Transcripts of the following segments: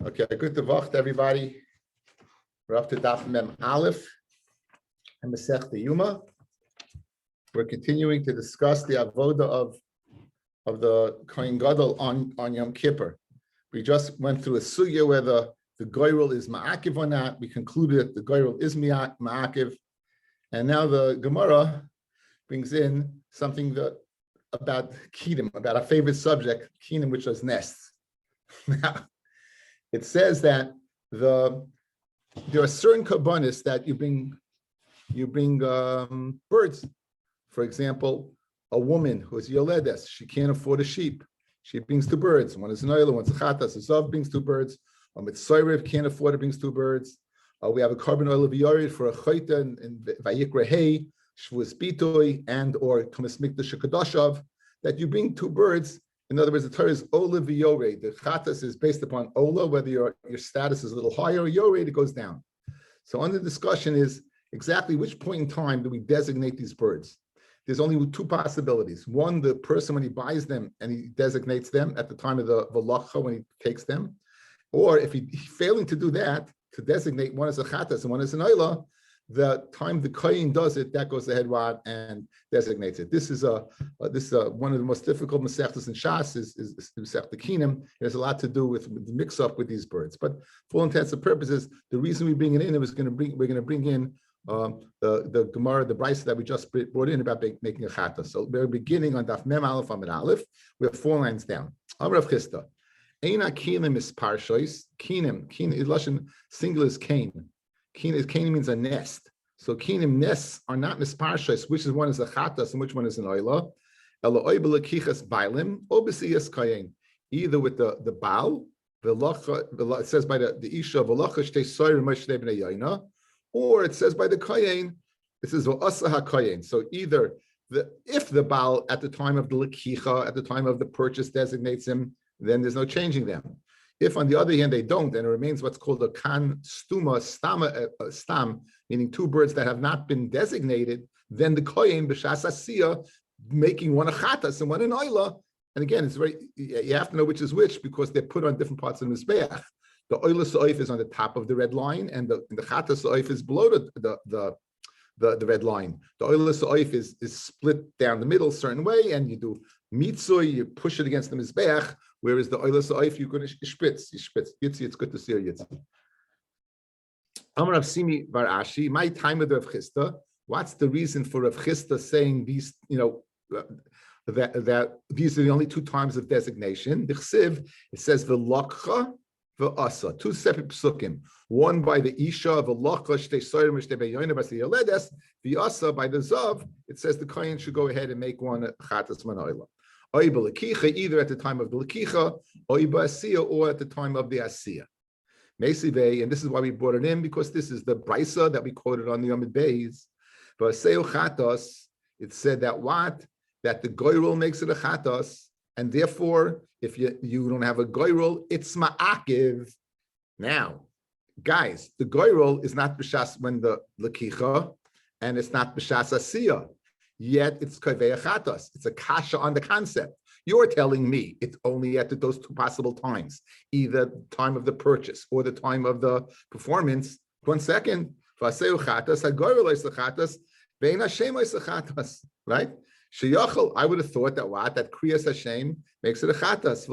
Okay, good to Wacht, everybody. We're up to Daf Mem Aleph and Masech Yoma. We're continuing to discuss the avoda of the Kohen Gadol on Yom Kippur. We just went through a sugya where the goyrel is ma'akiv or not. We concluded that the goyrel is ma'akiv, and now the Gemara brings in something about kinim, about our favorite subject, kinim, which is nests. Now, it says that there are certain kabbanis that you bring birds. For example, a woman who is yoledes, she can't afford a sheep. She brings two birds. One is an oila, one's a chatas. A zav brings two birds. A mitzayrev can't afford it, brings two birds. We have a carbon oil of yored for a chayta and vayikra hay, shvus bitoy, and or kamas mikdash shekadashav, that you bring two birds. In other words, the Torah is ola v'yorei. The chatas is based upon ola, whether your status is a little higher, or yorei, it goes down. So under discussion is exactly which point in time do we designate these birds? There's only two possibilities. One, the person, when he buys them and he designates them at the time of the v'lacha, when he takes them. Or if he failing to do that, to designate one as a chatas and one as an oila, the time the kohen does it, that goes ahead and designates it. This is one of the most difficult masechtas in Shas is Masechta Kinim. It has a lot to do with the mix up with these birds. But for all intents and purposes, the reason we bring it in, we're going to bring in the Gemara, the Brisa that we just brought in about making a chata. So we're beginning on Daf Mem Aleph Amid Aleph. We have 4 lines down. Amrav Chisda. Eina kinim is parshois. Kinim lashon singular is kain. Kain means a nest. So kinim nests are not misparshois. Which is one is a chatas and which one is an oila. Ela oibel kichas bailim obesiyas kayin. Either with the baal, it says by the isha v'lacha shtei soyer moshe bnei yaina, or it says by the kayin. It says v'asa hakayin. So either if the baal at the time of the lekicha, at the time of the purchase designates him, then there's no changing them. If, on the other hand, they don't, and it remains what's called a kan stuma stam, meaning two birds that have not been designated, then the kohen b'shas asiyah, making one a chatas and one an oila. And again, it's you have to know which is which because they're put on different parts of the mizbeach. The oila soif is on the top of the red line, and the chatas soif is below the red line. The oila soif is split down the middle a certain way, and you do mitzui, you push it against the mizbeach. Whereas the oila soif, you're going to spitz. Yitzi, it's good to see you, Yitzi. Amar Rav Simi bar Ashi, my time with Rav Chisda. What's the reason for Rav Chisda saying these, that these are the only 2 times of designation? The chsiv, it says v'lakcha v'asa, 2 separate psukim. One by the isha, v'lakcha shtei soyer mishtei beyoyna b'asi yoledes, v'asa by the zav, it says the kohen should go ahead and make one chatas man oila. Either at the time of the lekicha, or at the time of the asiyah. And this is why we brought it in, because this is the brisa that we quoted on the Yomid Beis. But chatos, it said that the goyrel makes it a chatos, and therefore, if you don't have a goyrel, it's ma'akiv. Now, guys, the goyrel is not b'shas when the lekicha, and it's not b'shas asiyah. Yet it's kaveh chatos. It's a kasha on the concept. You're telling me it's only at those 2 possible times, either the time of the purchase or the time of the performance. 1 second. Right? Sheyachol, I would have thought that kriyas Hashem makes it a chatas.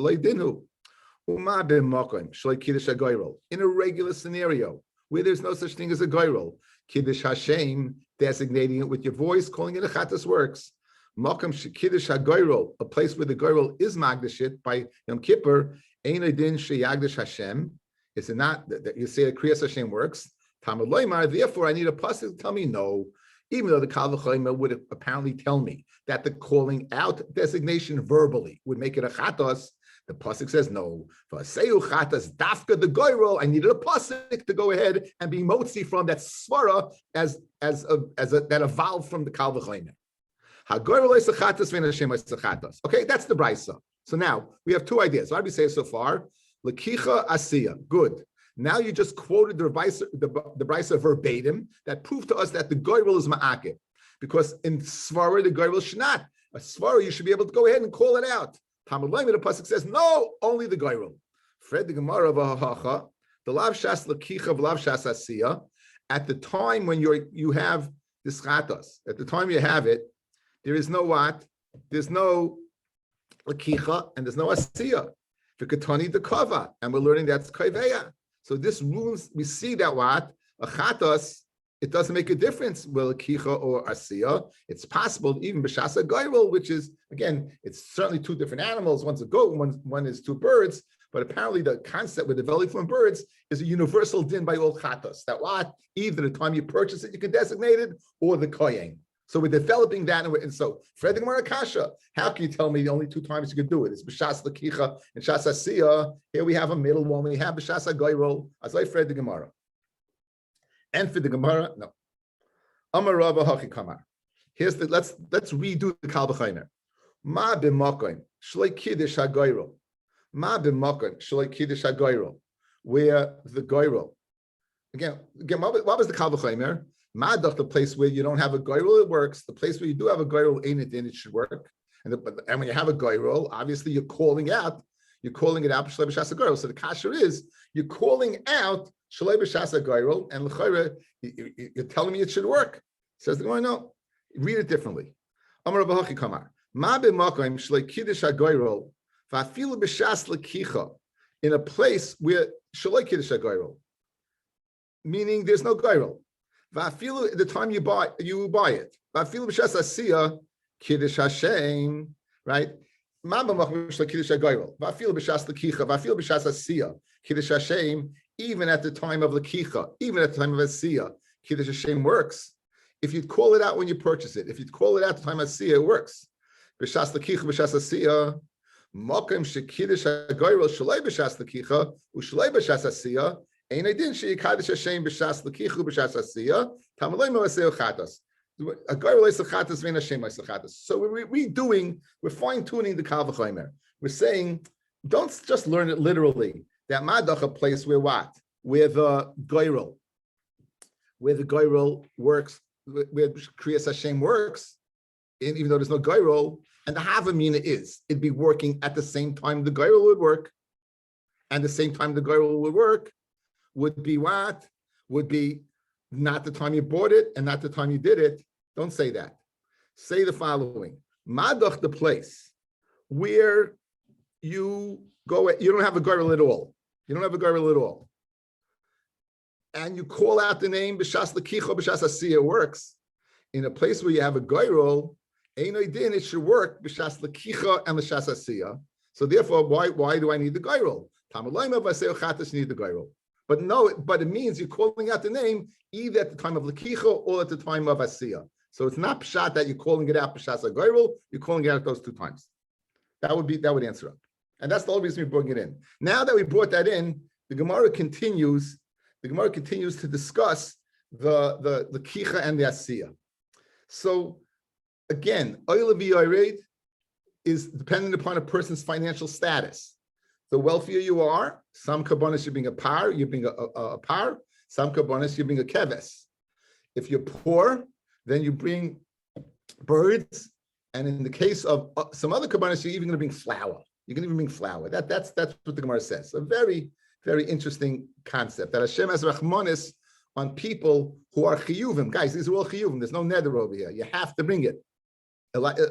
In a regular scenario where there's no such thing as a goyrel, kiddush Hashem, designating it with your voice, calling it a chatas works. Makam kiddush hagoyrel, a place where the goyrel is magdashit by Yom Kippur, ein adin sheyagdish Hashem. Is it not that you say that kriyas Hashem works? Talmud loymar. Therefore, I need a pasuk to tell me no. Even though the Kal v'chomer would apparently tell me that the calling out designation verbally would make it a chatas, the pasuk says no. V'aseu chatas dafka the goyrel. I needed a pasuk to go ahead and be motzi from that svara as that evolved from the Kal v'chomer. Hagoyrel is a chatas v'en Hashem is a chatas. Okay, that's the brisa. So now we have 2 ideas. What did we say so far? Lekicha asiya. Good. Now you just quoted the brisa verbatim that proved to us that the goyrel is ma'akeh, because in svara the goyrel should not. A svara you should be able to go ahead and call it out. Talmud Loimid, the pasuk says no, only the goyrel. Fred the Gemara v'hahacha, the lav shas lakicha v'lav shas asiya. At the time when you have this chatas, at the time you have it, there is no what? There's no lakicha and there's no asiya. V'katani the kava, and we're learning that's kaiveya. So this rules, we see that what? A chatas, it doesn't make a difference whether kicha or asiya. It's possible even b'shasa gairul, which is, again, it's certainly two different animals. One's a goat, one is two birds. But apparently the concept with the belly from birds is a universal din by all chatas. That what? Either the time you purchase it, you can designate it, or the kohen. So we're developing that. And so, Fred the Gemara Kasha, how can you tell me the only two times you can do it? It's b'shas l'kicha and shas asiya. Here we have a middle one. We have b'shas gairul. As I Fred the Gemara. And for the Gemara, no. Amar Rabba Hachi Kamar. Here's the let's redo the Kal B'chaimer. Ma b'makoim shloi kiddush hagayrol. Ma b'makoim shloi kiddush hagayrol. Where the gayrol. Again, what was the Kal B'chaimer? Ma doch, the place where you don't have a gayrol, it works. The place where you do have a gayrol, ain't it? Then it should work. And when you have a gayrol, obviously you're calling it out. Shloi b'shas hagayrol. So the kasher is you're calling out Shalei b'shasa gairol, and l'chayre, you're telling me it should work. Says the Gemara, no, read it differently. Amar Rabbi Hachi Kamar, ma b'makom shalei kiddush hagairol, va'afilu b'shas l'kicha, in a place where shalei kiddush hagairol, meaning there's no gairol. Va'afilu, the time you buy it. Va'afilu b'shas asiya kiddush Hashem, right? Ma b'makom shalei kiddush hagairol, va'afilu b'shas l'kicha, va'afilu b'shas asiya kiddush Hashem. Even at the time of Lakicha, even at the time of Asiya, Kiddush Hashem works. If you'd call it out when you purchase it, if you'd call it out at the time of Asiya, it works. B'shas Lakicha, b'shas Asiya, Mokem sheKiddush HaGoyrel Shalei b'shas Lakicha, u'Shalei b'shas Asiya, Ein Adin sheYikadosh Hashem b'shas Lakicha b'shas Asiya, Tamalei Mo'aseh Chatas. A Goyrel is Chatas, Vein Hashem is Chatas. So we're fine-tuning the Kal V'chaimer. We're saying, don't just learn it literally. That madach, a place where what? Where the goyrel works, where Kriyas Hashem works, and even though there's no goyrel, and the havamina it'd be working at the same time the goyrel would work, and the same time the goyrel would work would be what? Would be not the time you bought it and not the time you did it. Don't say that. Say the following: madach, the place where you go, you don't have a goyrel at all. You don't have a gairul at all. And you call out the name b'shas l'kicha, b'shas asiya, works. In a place where you have a gairul, eino din, it should work b'shas l'kicha and b'shas asiya. So therefore, why do I need the gairul? Tamalayma v'aseo chatas need the gairul. But no, but it means you're calling out the name either at the time of l'kicha or at the time of asiya. So it's not pshat that you're calling it out b'shas gairul, you're calling it out those two times. That would answer up. And that's the whole reason we brought it in. Now that we brought that in, the Gemara continues to discuss the kicha and the asiya. So again, oil of yored is dependent upon a person's financial status. The wealthier you are, some kabbanis you bring a par, you bring a par, some kabbanis you bring a keves. If you're poor, then you bring birds, and in the case of some other kabbanis, you're even going to bring flour. You can even bring flour. That's what the Gemara says. A very, very interesting concept that Hashem has rachmanis on people who are chiyuvim. Guys, these are all chiyuvim. There's no neder over here. You have to bring it.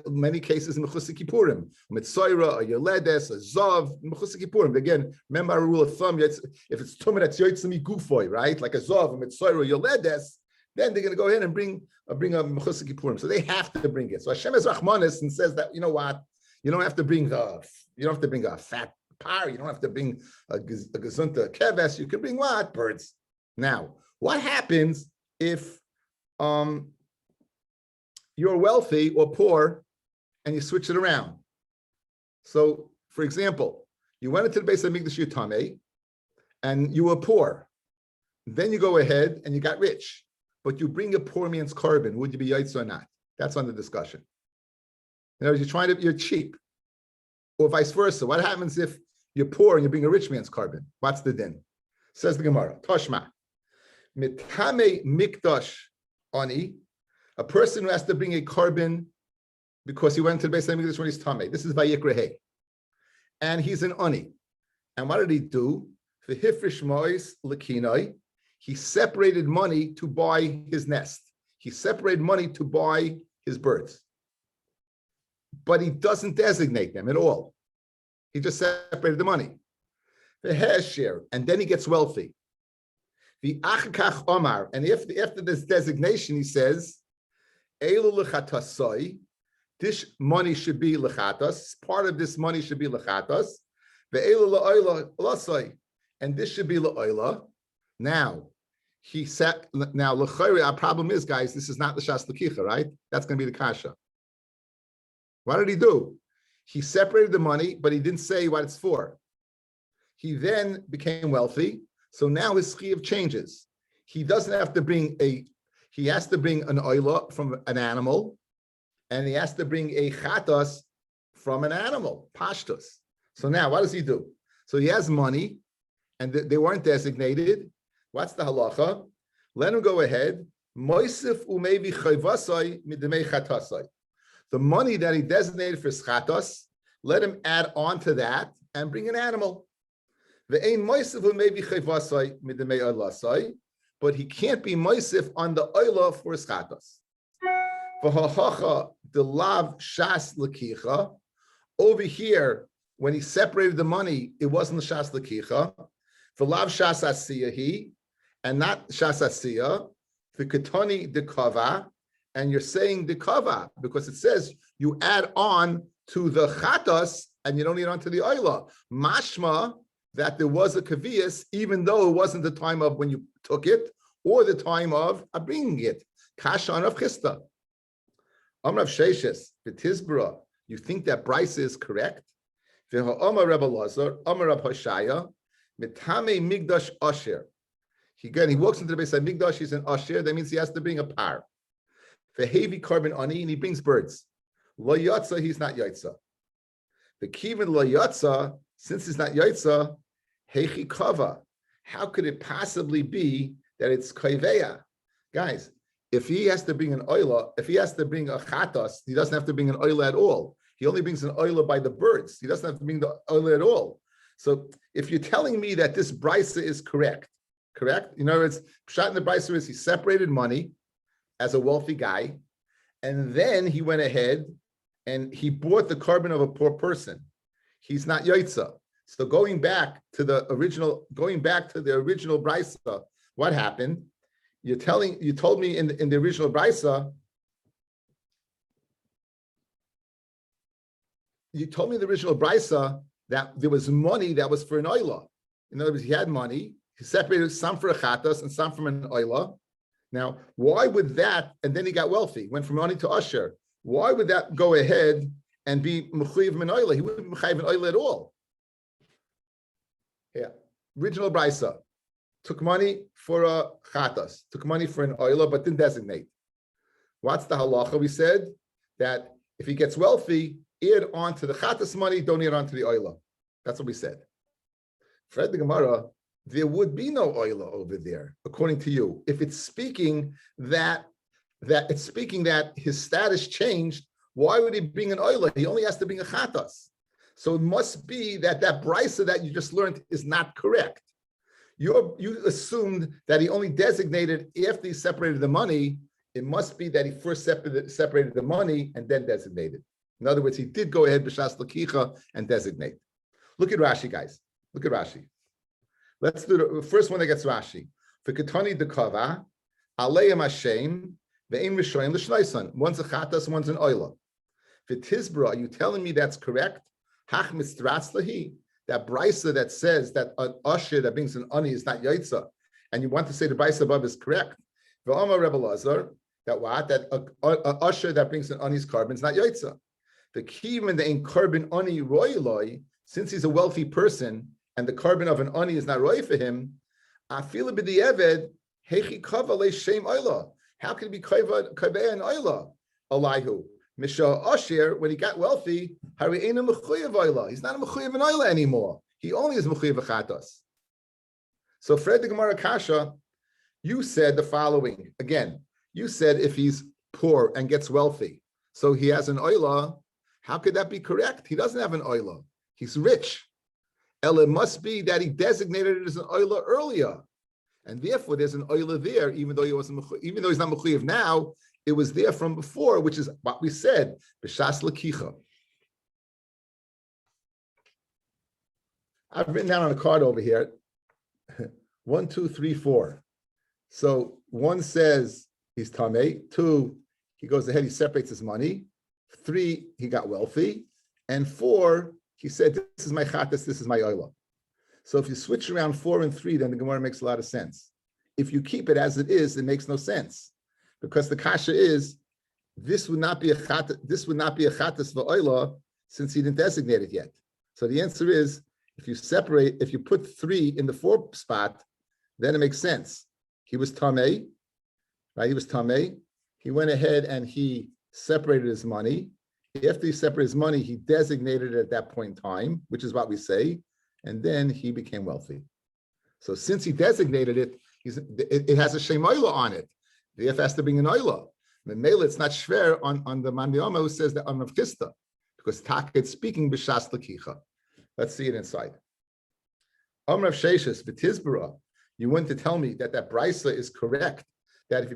Many cases in Mechusik Kippurim, Mitzoira, or Yoledes, a Zov, Mechusik Kippurim. Again, remember our rule of thumb, if it's Tumah, that's Yoitzami Gufoy, right? Like a Zov, a Mitzoira, Yoledes, then they're going to go ahead and bring a Mechusik Kippurim. So they have to bring it. So Hashem has rachmanis and says that, you know what? You don't have to bring a fat par. You don't have to bring a gezunta keves. You can bring what? Birds. Now, what happens if you're wealthy or poor and you switch it around? So, for example, you went into the Beis Hamikdash Yutame and you were poor. Then you go ahead and you got rich, but you bring a poor man's carbon. Would you be yaitz or not? That's under discussion. In other words, you're cheap, or vice versa. What happens if you're poor and you bring a rich man's carbon? What's the din? Says the Gemara, Toshma, mitame mikdash ani, a person who has to bring a carbon because he went to the Beis Hamikdash when he's tamei. This is Vayikra Hey, and he's an ani, And what did he do? The hifrish mois lekinoi. He separated money to buy his nest. He separated money to buy his birds. But he doesn't designate them at all. He just separated the money. The hashir, and then he gets wealthy. The achkach omar, and after this designation, he says, Elu lechatasoi, this money should be lechatas. Part of this money should be lechatas. The elu leoila lasoi, and this should be leoila. Now, he said, now lechayri, our problem is, guys, this is not the shas lekicha, right? That's going to be the kasha. What did he do? He separated the money, but he didn't say what it's for. He then became wealthy, so now his chiyuv changes. He doesn't have to he has to bring an oila from an animal, and he has to bring a chatas from an animal, pashtus. So now what does he do? So he has money, and they weren't designated. What's the halacha? Let him go ahead. Moisif umevi chayvasai midemei chatasai. The money that he designated for chatas, let him add on to that and bring an animal. But he can't be moisif on the oila for his chatas. The lav shas lekicha. Over here, when he separated the money, it wasn't the shas lekicha. The lav shas asiyahi, and not shas asiyah. The ketoni de kava, and you're saying the kava because it says you add on to the chatas and you don't need on to the oila. Mashma that there was a kavias, even though it wasn't the time of when you took it or the time of bringing it. Kashan of chista. Amrav Sheshes, V'tizbra, you think that Bryce is correct? V'ha'amar Rebbe Lazar, Amar Rab Hoshaya, Mitame Migdash Asher. He walks into the base of Migdash, he's an Asher, that means he has to bring a par. V'hevi carbon ani, and he brings birds. Lo yatsa, he's not yatsa. V'kivin lo yatsa, since he's not yatsa, hechi kava. How could it possibly be that it's kaiveya? Guys, if he has to bring an oila, if he has to bring a chatas, he doesn't have to bring an oila at all. He only brings an oila by the birds. He doesn't have to bring the oila at all. So if you're telling me that this brisa is correct? In other words, pshat in the brisa is he separated money as a wealthy guy, and then he went ahead and he bought the carbon of a poor person. He's not yaitza. So going back to the original brisa, what happened? You told me in the original brisa, that there was money that was for an oila. In other words, he had money. He separated some for a chatas and some from an oila. Now, why would that? And then he got wealthy, went from money to usher. Why would that go ahead and be mechuyev min oila? He wouldn't be mechuyev min oila at all. Yeah, original brisa took money for a chatas, took money for an oila, but didn't designate. What's the halacha? We said that if he gets wealthy, add on to the chatas money, don't add on to the oila. That's what we said. Fred the Gemara, there would be no oila over there, according to you. If it's speaking that his status changed, why would he bring an oila? He only has to bring a chatas. So it must be that brisa that you just learned is not correct. You assumed that he only designated after he separated the money. It must be that he first separated the money and then designated. In other words, he did go ahead b'shas l'kicha and designate. Look at Rashi, guys. Look at Rashi. Let's do the first one that gets Rashi. For ketani dekava, aleyim Hashem, ve'im rishoyim l'shnayson. One's a chatas, one's an oila. For tizbra, are you telling me that's correct? Hach mistratzlahi. That brisa that says that an usher that brings an ani is not yaitza, and you want to say the brisa above is correct. V'amar Rebbe Lazar, that what? That a usher that brings an ani's carbon is not yaitza. The kivin the in carbon ani roiloi, since he's a wealthy person and the carbon of an ani is not roy for him. Afila b'di'eved hechi kava le shem oila. How can it be kaveh and oila? Alaihu. Misha Asher, when he got wealthy, he's not a mechuyev an oila anymore. He only is mechuyev chatas. So Fred the Gemara Kasha, you said the following. Again, you said if he's poor and gets wealthy, so he has an oila, how could that be correct? He doesn't have an oila. He's rich. Ella, it must be that he designated it as an oila earlier. And therefore, there's an oila there, even though he's not mechuyev now, it was there from before, which is what we said, b'shas l'kicha. I've written down on a card over here, 1, 2, 3, 4. So 1 says he's tamei. 2, he goes ahead, he separates his money. 3, he got wealthy. And 4, he said, this is my chatas, this is my oila. So if you switch around 4 and 3, then the Gemara makes a lot of sense. If you keep it as it is, it makes no sense. Because the kasha is, this would not be a chatas v'oila since he didn't designate it yet. So the answer is, if you put 3 in the 4 spot, then it makes sense. He was tamei, right? He was tamei. He went ahead and he separated his money. After he separated his money, he designated it at that point in time, which is what we say, and then he became wealthy. So since he designated it, it has a shem oila on it. The F has to bring an oila. Mele, it's not shver on the Man Yoma who says that on Rav Chisda, because Taka is speaking b'shas l'kicha. Let's see it inside. Rav Sheshes v'tizbara. You want to tell me that brisa is correct, that if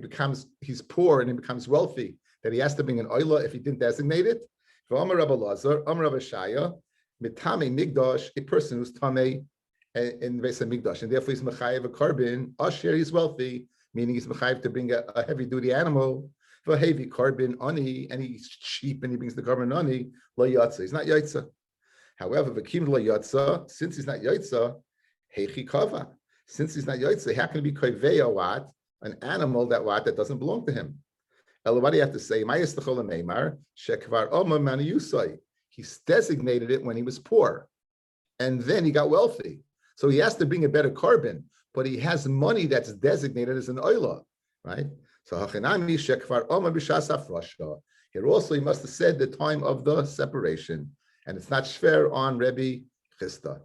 he's poor and he becomes wealthy, that he has to bring an oila if he didn't designate it. Amar Rabbi Lazar, Amar Rabbi Shaya, mitame migdash, a person who's tamei in Beis Hamikdash, and therefore he's mechayev a carbon. Asher, he's wealthy, meaning he's mechayev to bring a heavy duty animal. For heavy carbon ani, and he's cheap and he brings the carbon ani. Lo yatsa, he's not yatsa. However, v'kim lo yatsa, since he's not yatsa, heichi kava. Since he's not yatsa, how can it be koveya what? An animal that doesn't belong to him? What do you have to say? He's designated it when he was poor, and then he got wealthy. So he has to bring a better carbon, but he has money that's designated as an oila, right? So here also he must have said the time of the separation, and it's not shver on Rabbi Chisda.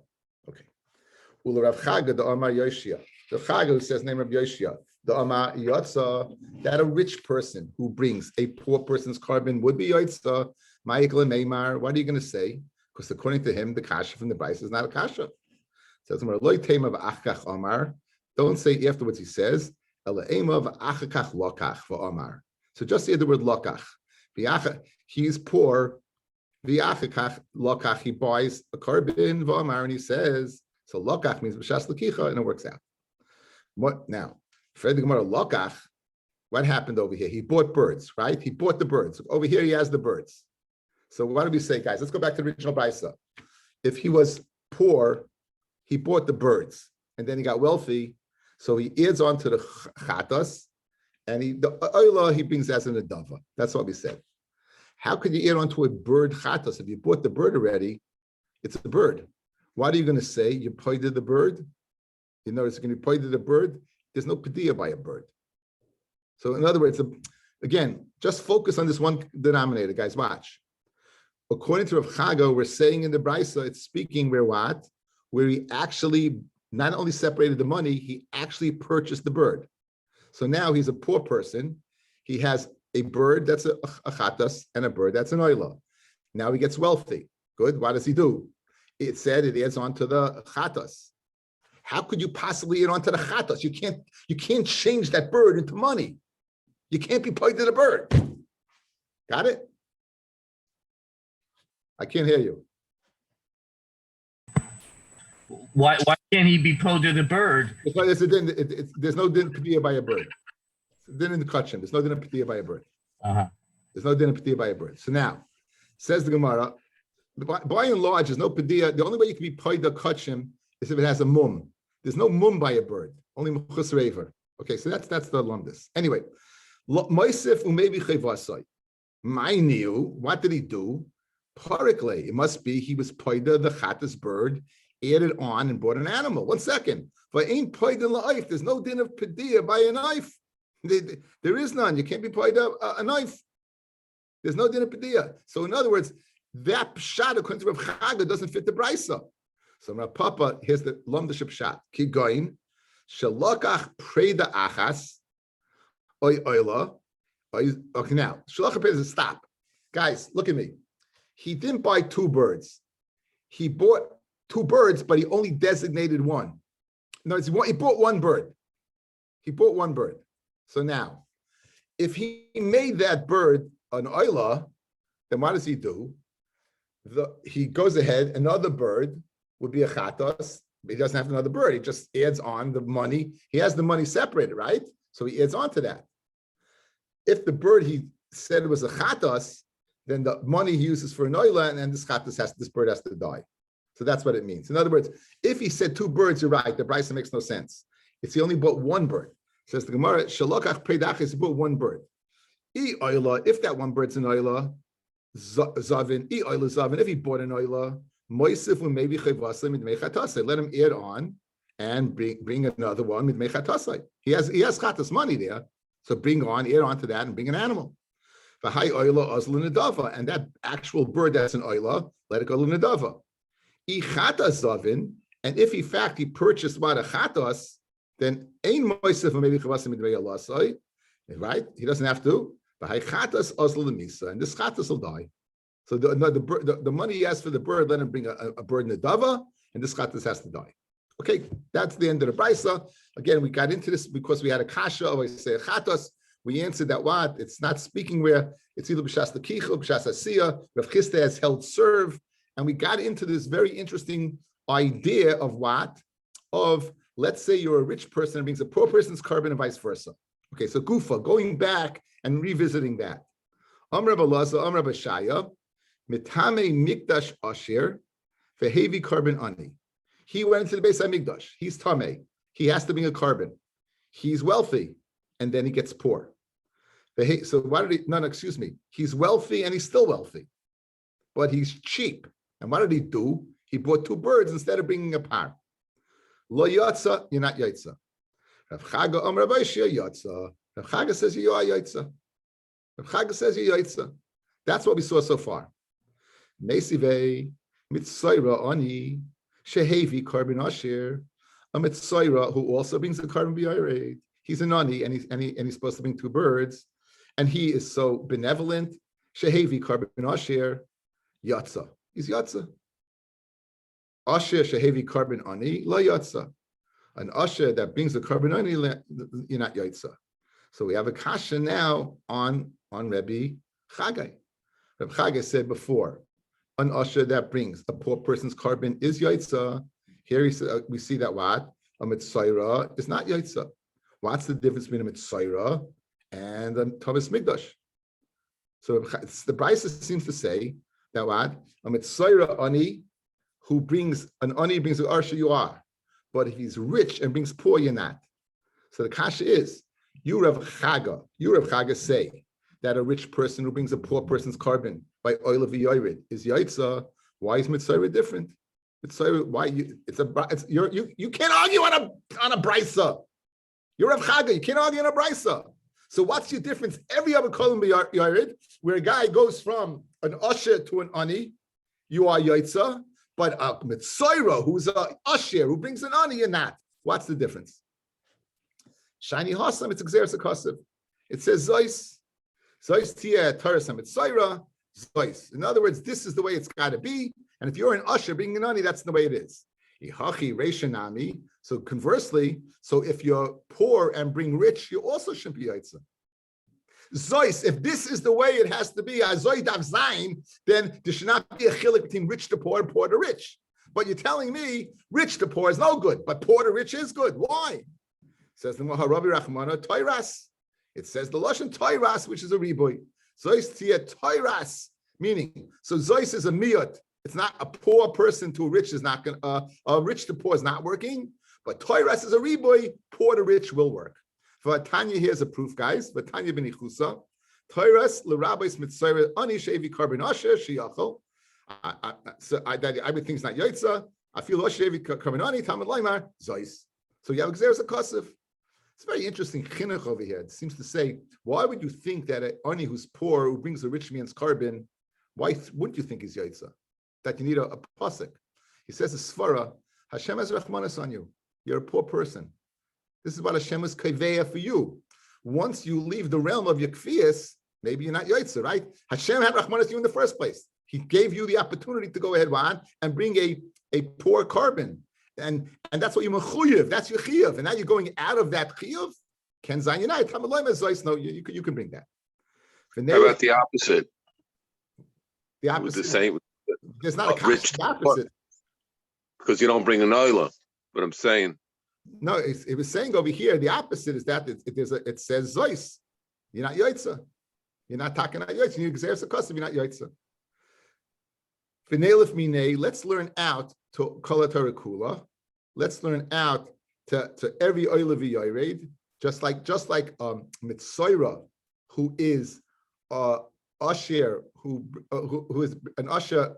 Okay. Ula Rav Chaga the Amar Yoshia. The Chaga who says name of Yoshia. The Amar Yotza, that a rich person who brings a poor person's carbon would be Yotza. Ma'ikla Meimar, what are you going to say? Because according to him, the kasha from the Bryce is not a kasha. Says Loy Tema v'achkach Amar. Don't say afterwards. He says Ela Ema v'achkach lokach for Amar. So just say the word lokach. He's poor. V'achkach lokach. He buys a carbon v'Amar, and he says so. Lokach means b'shas l'kicha, and it works out. What now? Fred the Gemara lokach. What happened over here? He bought birds, right? He bought the birds. Over here, he has the birds. So what do we say, guys? Let's go back to the original Brisa. If he was poor, he bought the birds, and then he got wealthy, so he adds on to the chatas, and the oila he brings as an adava. That's what we said. How could you add on to a bird chatas? If you bought the bird already, it's a bird. What are you going to say? You pointed the bird? You know, it's going to be pointed the bird. There's no padiyah by a bird. So in other words, again, just focus on this one denominator, guys. Watch. According to Rav Chaga, we're saying in the Brisa, it's speaking where what? Where he actually not only separated the money, he actually purchased the bird. So now he's a poor person. He has a bird that's a chatas and a bird that's an oila. Now he gets wealthy. Good. What does he do? It said it adds on to the chatas. How could you possibly add on to the chatas? You can't change that bird into money. You can't be paid to the bird. Got it? I can't hear you. Why can't he be paid to the bird? Because there's no din padiyah by a bird. Din in the kachim. There's no din padiyah by a bird. There's no din padiyah by a bird. So now, says the Gemara, by and large, there's no padiyah. The only way you can be paid the kachim is if it has a mum. There's no mum by a bird. Only mechus rever. Okay, so that's the lumdus. Anyway, Moisef umevi chevasai. Ma'iniu, what did he do? Parikle, it must be he was paida the chatas bird, added on and bought an animal. 1 second. But ain't paida la'if. There's no din of padiyah by a knife. There is none. You can't be paida a knife. There's no din of padiyah. So in other words, that pshat according to Rav Chaga doesn't fit the brisa. So Rav Papa, here's the lumdaship shot. Keep going. Shalakach preda achas. Oy oyla. Okay, now shalakach preda is stop. Guys, look at me. He didn't buy 2 birds. He bought two birds, but he only designated one. No, he bought one bird. He bought one bird. So now, if he made that bird an oila, then what does he do? He goes ahead, another bird would be a chatos. He doesn't have another bird. He just adds on the money. He has the money separated, right? So he adds on to that. If the bird he said it was a chatos, then the money he uses for an oila, and then this bird has to die. So that's what it means. In other words, if he said two birds, you're right. The brisa makes no sense. It's he only bought one bird. Says the Gemara, shalokach predachis, he bought one bird. If that one bird's an oila, zavin, zavin. If he bought an oila, moisif maybe chayvasim midmei chatasai. Let him add on and bring another one midmei chatasai. He has chatas money there, so add on to that, and bring an animal. V'hai oila ozlu nedava, and that actual bird that's an oila, let it go to nedava. Chatas zavin, and if in fact he purchased what a chatas, then ein moisif maybe chayvasim midmei alasai. Right? He doesn't have to. And this chatas will die. So the money he has for the bird, let him bring a bird in the dava, and this chatas has to die. Okay, that's the end of the brisa. Again, we got into this because we had a kasha, or we say a chatas. We answered that what? It's not speaking where it's either b'shas l'kicha, b'shas asiya. Rav Chisda has held serve, and we got into this very interesting idea of what? Of, let's say you're a rich person and brings a poor person's carbon and vice versa. Okay, so Gufa, going back and revisiting that. Amr Balaza, Amr Bashaya, Mitame Mikdash Asher, Vehevi carbon ani. He went into the Beis HaMikdash. He's Tameh. He has to bring a carbon. He's wealthy, and then he gets poor. So why did he? No, excuse me. He's wealthy and he's still wealthy, but he's cheap. And what did he do? He bought two birds instead of bringing a par. Lo yatsa, you're not yatsa. Rav Chaga Amr Abayshia Yatza. Rav Chaga says you are Yatza. Rav Chaga says you Yatza. That's what we saw so far. Mesivei Mitzayra Ani Shehevi Carbon Asher. A Mitzayra who also brings the carbon b'yared. He's an ani and he's supposed to bring two birds, and he is so benevolent. Shehevi Carbon Asher Yatza. He's Yatza. Asher Shehevi Carbon Ani La Yatza. An usher that brings the carbon only, you're not yaitza. So we have a kasha now on Rabbi Chagai. Rabbi Chagai said before, an usher that brings a poor person's carbon is yaitza. Here we see that what? A mitzayra is not yaitza. What's the difference between a mitzayra and a Tavis Migdash? So the Brisa seems to say that what? A mitzayra ani who brings an ani brings an arsha you are. But if he's rich and brings poor, you're not. So the kasha is, you Rav Chaga say that a rich person who brings a poor person's carbon by oil of yored is yaitza. Why is mitzayra different? Mitzayra, why you can't argue on a brisa. You're Rav Chaga, you can't argue on a brisa. So what's your difference? Every other column yored, where a guy goes from an usher to an ani, you are yaitza. But a mitzayra, who's a asher, who brings an ani, you're not. What's the difference? Shani hasam, it's exeris akasiv. It says zois tia tarasam mitzayra zois. In other words, this is the way it's got to be. And if you're an asher bringing an ani, that's the way it is. Ihachi reishanami. So conversely, so if you're poor and bring rich, you also shouldn't be yaitza. Zois, if this is the way it has to be, Zoy Dav Zayin, then there should not be a chilik between rich to poor and poor to rich. But you're telling me rich to poor is no good, but poor to rich is good. Why? It says the Maharabi Rachmana Toiras. It says the Lashon Toiras, which is a riboy. Zois tia Toiras, meaning, so Zois is a miyot. It's not a poor person to a rich is not going a rich to poor is not working, but Toiras is a riboy, poor to rich will work. Tanya, here's a proof, guys. Tanya b'nichusa, Toiras l'rabbis mitzayra ani shevi carbon asher sheyachol. So I would think it's not yaitza. I feel shevi carbon ani tamid laimar zois. So you have exeris akasiv. It's very interesting chinuch over here. It seems to say, why would you think that an ani who's poor who brings a rich man's carbon, why wouldn't you think he's yaitza? That you need a pasuk. He says a svara, Hashem has rachmanas on you. You're a poor person. This is what Hashem is kaveya for you. Once you leave the realm of your kfiyas, maybe you're not yaitza, right? Hashem had rachmanas you in the first place. He gave you the opportunity to go ahead and bring a a poor carbon. And that's what you're mechuyev. That's your chiyuv. And now you're going out of that chiyuv. Ken zayin yinai. No, you can bring that. How about the opposite? The With opposite. the same. There's not a Rich the opposite. Because you don't bring an oila. But I'm saying. No, it was saying over here, the opposite is that it says zois. You're not yoitza. You're not talking about yoitza. You're exercise custom. You're not yoitza. V'neilif minei. Let's learn out to kol Torah kula. Let's learn out to every oila v'yored. Just like Mitzoira, who is Asher, who is an Asher,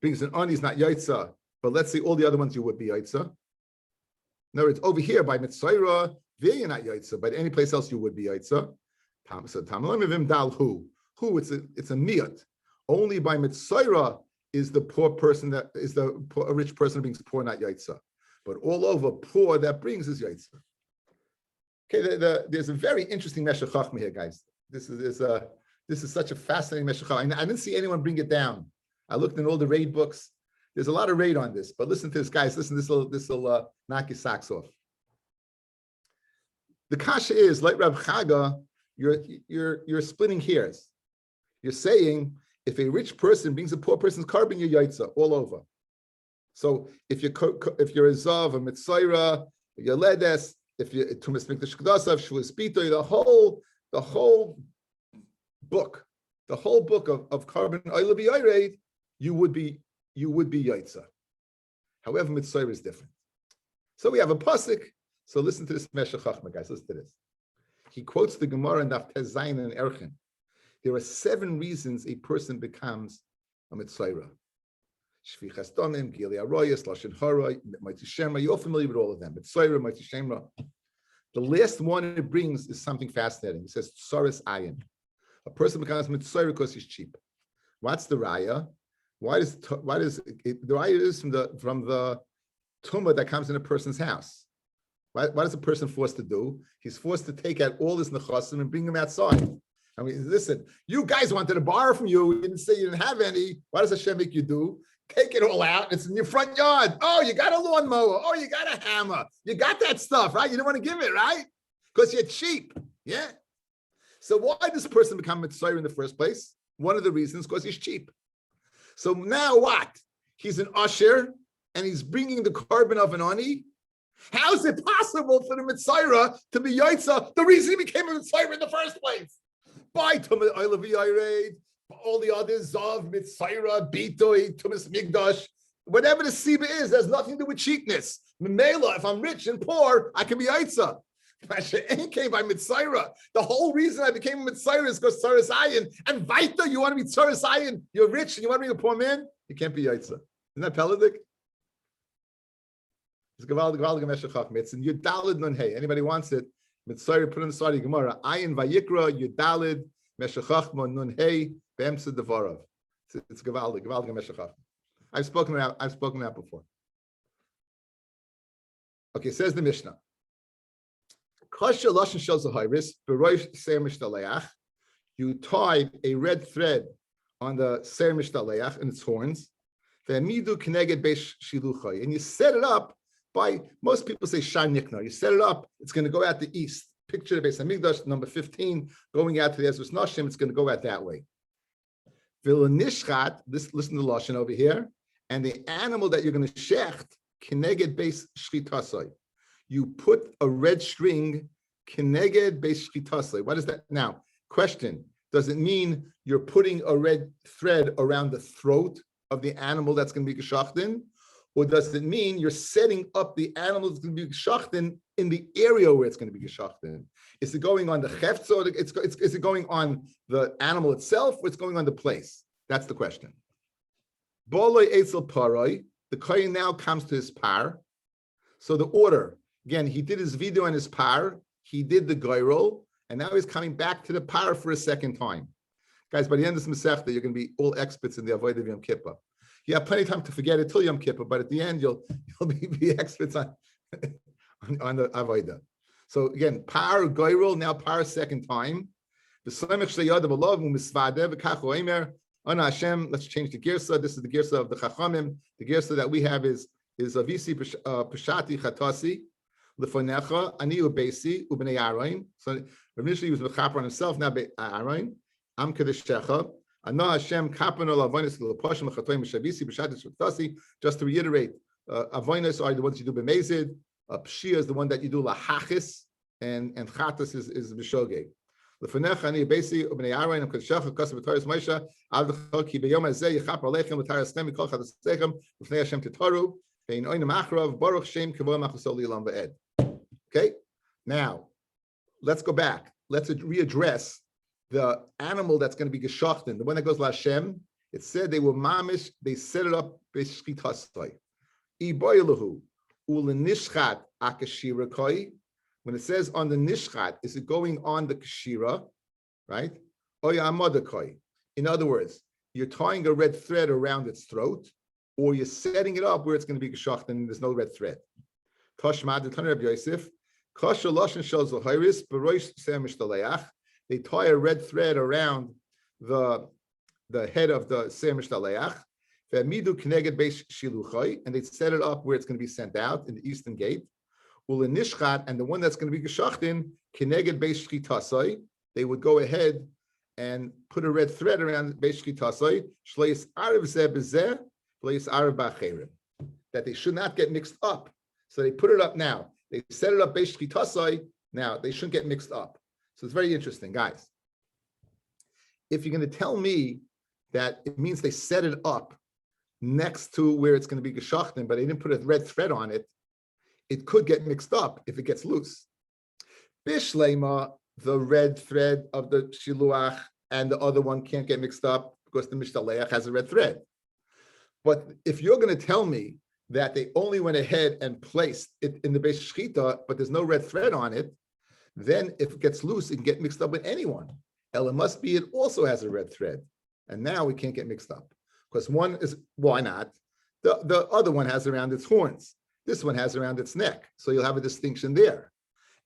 brings an Ani, is not Yaitza, but let's say all the other ones you would be Yaitza. In other words, over here by Mitzoira, there you're not Yaitza, but any place else you would be Yaitza. So Tamalim Dal who it's a miyat. Only by Mitzoira is the poor person that is a rich person who brings poor, not yaitza. But all over, poor that brings is yaitza. Okay, there's a very interesting Meshech Chachma here, guys. This is such a fascinating Meshech Chachma. I didn't see anyone bring it down. I looked in all the raid books. There's a lot of raid on this, but listen to this, guys. Listen, this will knock your socks off. The kasha is like Rab Chaga. You're splitting hairs. You're saying, if a rich person brings a poor person's carbon, you're yaitza all over. So if you're a zav, a mitzaira, you're ledes, if you're tumas mikdash kedasav, shvus bito, the whole book of carbon oila b'yored, you would be yaitza. However, mitzaira is different. So we have a pasuk. So listen to this Meshech Chachma, guys. Listen to this. He quotes the Gemara in Daf Tezayin and Erchin. There are 7 reasons a person becomes a mitzayra. Shvichas domim, gili aroyas, lashon hara, mighty shemra. You're all familiar with all of them. Mitzayra, mighty shemra. The last one it brings is something fascinating. It says tsaris ayin. A person becomes mitzayra because he's cheap. What's the raya? Why does it, the raya is from the tumah that comes in a person's house? What is a person forced to do? He's forced to take out all his nechasim and bring them outside. I mean, listen, you guys wanted to borrow from you. You didn't say you didn't have any. What does Hashem make you do? Take it all out. It's in your front yard. Oh, you got a lawnmower. Oh, you got a hammer. You got that stuff, right? You didn't want to give it, right? Because you're cheap. Yeah. So why does this person become mitzvah in the first place? One of the reasons, because he's cheap. So now what? He's an usher and he's bringing the carbon of an ani. How is it possible for the mitzvah to be yaitza? The reason he became a mitzvah in the first place. By Tumas Oila V'Yored, all the others, Zav, Mitzayra, Bitoy, Tumas Migdash, whatever the Siba is, there's nothing to do with cheapness. Memela, if I'm rich and poor, I can be Aitza. Masha came by Mitzayra. The whole reason I became a Mitzayra is because Tzaras Ayin. And Vaita, you want to be Tzaras Ayin, you're rich and you want to be a poor man, you can't be Aitza. Isn't that Peladik? It's Gavaldig Meshech Chachma. It's in Yudalid Nun Hey. Anybody wants it? Mitzayra, put in the Saudi Gemara. Ayin Vayikra, Yudalid, Meshech Chachma, Nun Hey, Bemsa Devarav. It's Gavaldig Meshech Chachma. I've spoken about before. Okay, says the Mishnah. You tied a red thread on the Ser Mishtaleach and its horns, and you set it up by, most people say Shar Nikna. You set it up, it's going to go out the east. Picture the Beis Hamikdash, number 15, going out to the Ezras Nashim, it's going to go out that way. Listen to the Lashon over here, and the animal that you're going to shecht, Keneged Beis Shchitasai. You put a red string, Keneged Beis Shchitasai. What is that? Now, question, does it mean you're putting a red thread around the throat of the animal that's going to be geshachtin? Or does it mean you're setting up the animal that's going to be geshachtin in the area where it's going to be geshachtin? Is it going on the chefza, or is it going on the animal itself, or it's going on the place? That's the question. Boloi etzel paroi, the kohen now comes to his par. So the order, again, he did his video on his par, he did the goyrol, and now he's coming back to the par for a second time. Guys, by the end of this Masechta, you're going to be all experts in the avodah of Yom Kippur. You have plenty of time to forget it till Yom Kippur, but at the end, you'll be experts on the avodah. So again, par goyrol, now par second time. Ana Hashem, let's change the girsa. This is the girsa of the Chachamim. The girsa that we have is Avisi Pashati Chatasi Lefonecha Ani Ubesi Ubnei Aroin. So initially he was mechaper on himself. Now Aroin Am Kadeshecha Ana Hashem Kapano Lavonis Leposhim Chatoim Shavisi Pashati Chatasi. Just to reiterate, Avonis are the ones you do b'mezid. Pshia is the one that you do lahachis, and chatas is b'shogeg. Lefonecha ani basi ubnei Aaron amkadshach kasav b'taris Moshe avdachol ki b'yom hazeh yichap aleichem l'taris chem mikol chadaseichem l'fnei Hashem titaru ve'in oinem achrav baruch shem kavod machusol li'olam v'ed. Okay, now let's go back. Let's readdress the animal that's going to be geshachten, the one that goes l'Hashem. It said they were mamish. They set it up b'shchitastai. Iboilahu ulenishchat akashira koi. When it says on the nishchat, is it going on the kashira, right? Oyamadakoi. In other words, you're tying a red thread around its throat, or you're setting it up where it's going to be geshacht and there's no red thread. Toshmad the Rabbi Yosef. Kasha loshen shel zohiris beroish semish daleach. They tie a red thread around the head of the semish daleach. Ve'midu kneged beish shiluchai, and they set it up where it's going to be sent out in the eastern gate. Ulenishchat, and the one that's going to be geshachtin, kineged beish shchitasai, they would go ahead and put a red thread around beish shchitasai, shleis arav zeh bezeh, shleis arav b'acherim, that they should not get mixed up. So they put it up now. They set it up beish shchitasai. Now they shouldn't get mixed up. So it's very interesting, guys. If you're going to tell me that it means they set it up next to where it's going to be geshachten, but they didn't put a red thread on it, it could get mixed up if it gets loose. Bishlema, the red thread of the shiluach and the other one can't get mixed up because the mishtaleach has a red thread. But if you're going to tell me that they only went ahead and placed it in the base shchita, but there's no red thread on it, then if it gets loose, it can get mixed up with anyone. It must be it also has a red thread. And now we can't get mixed up. Because one is, why not? The other one has around its horns. This one has around its neck. So you'll have a distinction there.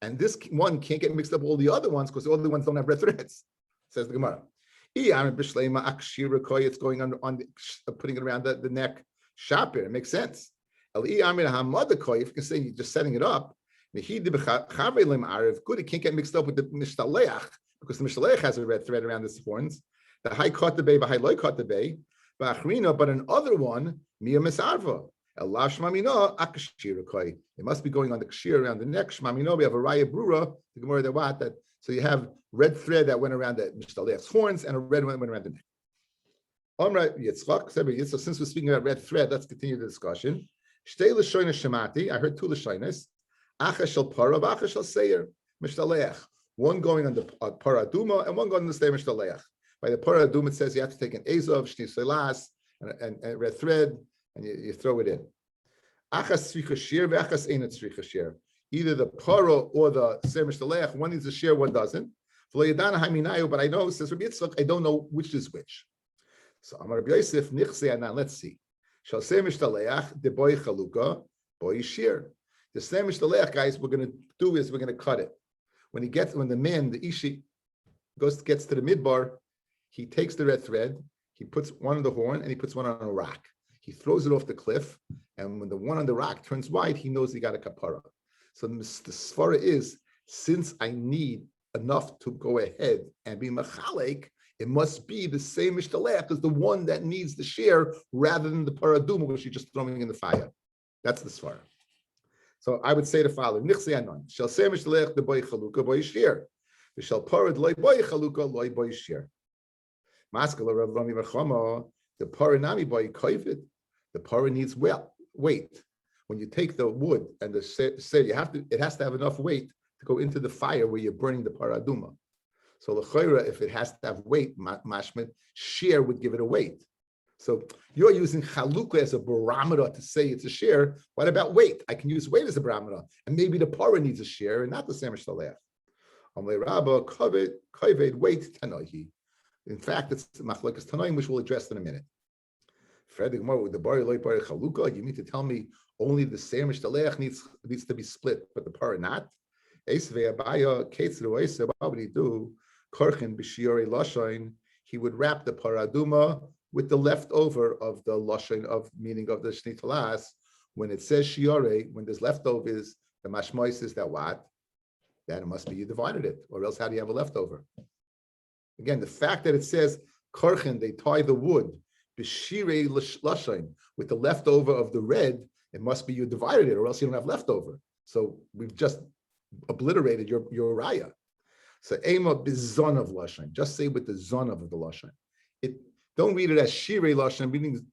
And this one can't get mixed up with all the other ones because all the ones don't have red threads, says the Gemara. It's going on putting it around the neck. Shapir, it makes sense. If you can say you're just setting it up, good, it can't get mixed up with the mishtaleach because the mishtaleach has a red thread around its horns. The high caught the bay, the high low caught the bay. But another one, Mia Misarva. It must be going on the kshir around the neck. Shmamino, we have a raya brura, the Gemara that so you have red thread that went around the mishtaleach's horns and a red one went around the neck. So since we're speaking about red thread, let's continue the discussion. I heard two lashonos. Acha shel para, acha shel seir mishtaleach. One going on the para duma and one going on the seir mishtaleach. By the para duma, it says you have to take an ezov, shni selas, and red thread, and you throw it in. Achas tzricha shir, ve'achas einat tzricha shir. Either the para or the seir mishtaleach, one needs a shir, one doesn't. But I know, says Rabbi Yitzchak, I don't know which is which. So Amar Rabbi Yosef, nichse anan, let's see. Shall seir mishtaleach, de boy chaluka, boy shir. The seir mishtaleach, guys, we're going to do is we're going to cut it. When the man, the ishi, gets to the midbar, he takes the red thread, he puts one on the horn, and he puts one on a rock. He throws it off the cliff, and when the one on the rock turns white, he knows he got a kapara. So the svara is, since I need enough to go ahead and be machalek, it must be the same mishtaleach as the one that needs the share rather than the paraduma, which you're just throwing in the fire. That's the svara. So I would say the following: Nichse anon shall say mishtaleach the boy chaluka boy share, the shall parad loy boy chaluka loy boy share. Maskala Rav Rami Rachama, the paranami boy koivit. The para needs weight. When you take the wood and it has to have enough weight to go into the fire where you're burning the paraduma. So the chayra, if it has to have weight, mashmet, shear would give it a weight. So you're using chalukah as a barometer to say it's a shear. What about weight? I can use weight as a barometer, and maybe the para needs a shear and not the samish talech. Amle Rabba kaved weight tanohi. In fact, it's machlokes tanoim, which we'll address in a minute. With the bari loy bari chalukah, you mean to tell me only the samish talech needs to be split, but the para not? Why would he do? korchen b'shiore lashon, he would wrap the paraduma with the leftover of the lashon of meaning of the shnei talas. When it says shiore, when there's leftovers, the mashmois is that what? That it must be you divided it, or else how do you have a leftover? Again, the fact that it says korchen, they tie the wood b'shirei lashon with the leftover of the red, it must be you divided it, or else you don't have leftover. So we've just obliterated your raya. So ema bizon of lashon. Just say with the zon of the lashon. Don't read it as shirei lashon, reading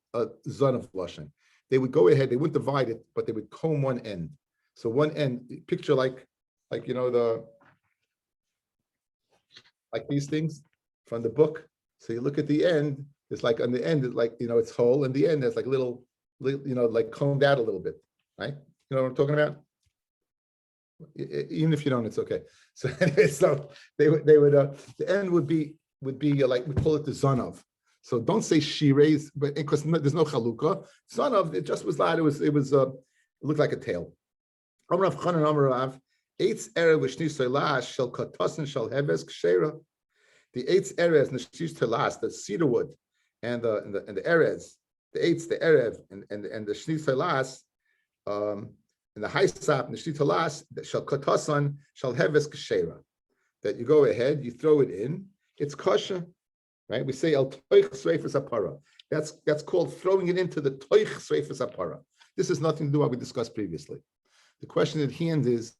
zon of lashon. They would go ahead, they wouldn't divide it, but they would comb one end. So one end, picture like these things from the book. So you look at the end, it's like on the end, it's like, it's whole, and the end there's like little, like combed out a little bit, right? You know what I'm talking about? Even if you don't, it's okay. So anyway, so they would the end would be like, we call it the zon of. So don't say shireis, but because there's no chalukah. Zon of, it just was that it looked like a tail. Amrav Chanan Amrav, eitz erev v'shnis tolash shel katasin shel heves kshera. The eitz erev v'shnis tolash, the cedar wood, and the erez, the eitz, the erev, and the shnis tolash, and the haisap and the shnis tolash shel katasin shel heves kshera. That you go ahead, you throw it in, it's kosher, right? We say el toich sreifas apara. That's called throwing it into the toich sreifas apara. This has nothing to do with what we discussed previously. The question at hand is,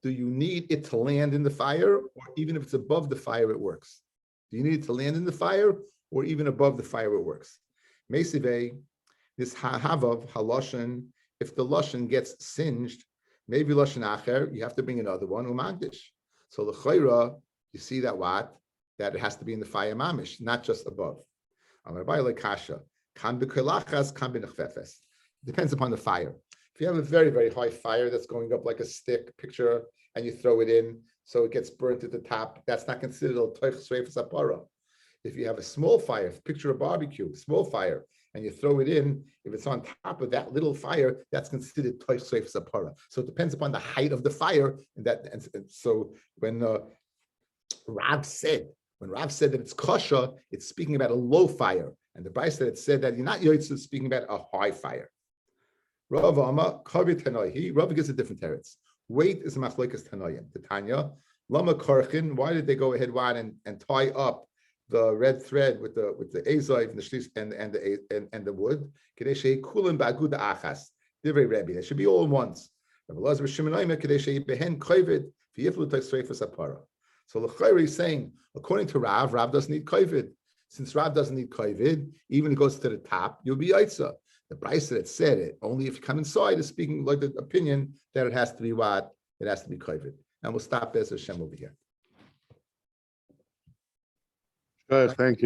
do you need it to land in the fire, or even if it's above the fire, it works? Do you need it to land in the fire, or even above the fire, it works? Meisive, this hahavav haloshen, if the loshen gets singed, maybe loshen acher, you have to bring another one, umagdish. So the chayra, you see that what? That it has to be in the fire mamish, not just above. Depends upon the fire. If you have a very, very high fire that's going up like a stick, picture, and you throw it in, so it gets burnt at the top, that's not considered a toich sreifas apara. If you have a small fire, picture a barbecue, small fire, and you throw it in, if it's on top of that little fire, that's considered toich sreifas apara. So it depends upon the height of the fire, and so when Rav said that it's kosher, it's speaking about a low fire, and the Bryce said that you're not yotzei, speaking about a high fire. Rav Ama Kavi Tanoihi. Rav gives a different teretz. Weight is machlokas Tanoim. The Tanya Lama Karchin. Why did they go ahead and tie up the red thread with the azov and the shlish and the wood? Kadeshe kulim baguda achas. Divrei Rabbi. They should be all in once. Rav Elazar Shimon Kadeshe behen kovid v'yiflu taysreifas apara. So L'chayr is saying, according to Rav doesn't need kovid. Since Rav doesn't need kovid, even if it goes to the top, you'll be yaitza. The Bryce that said it, only if you come inside, is speaking like the opinion that it has to be what? It has to be kovid. And we'll stop as Hashem over here. Good, thank you.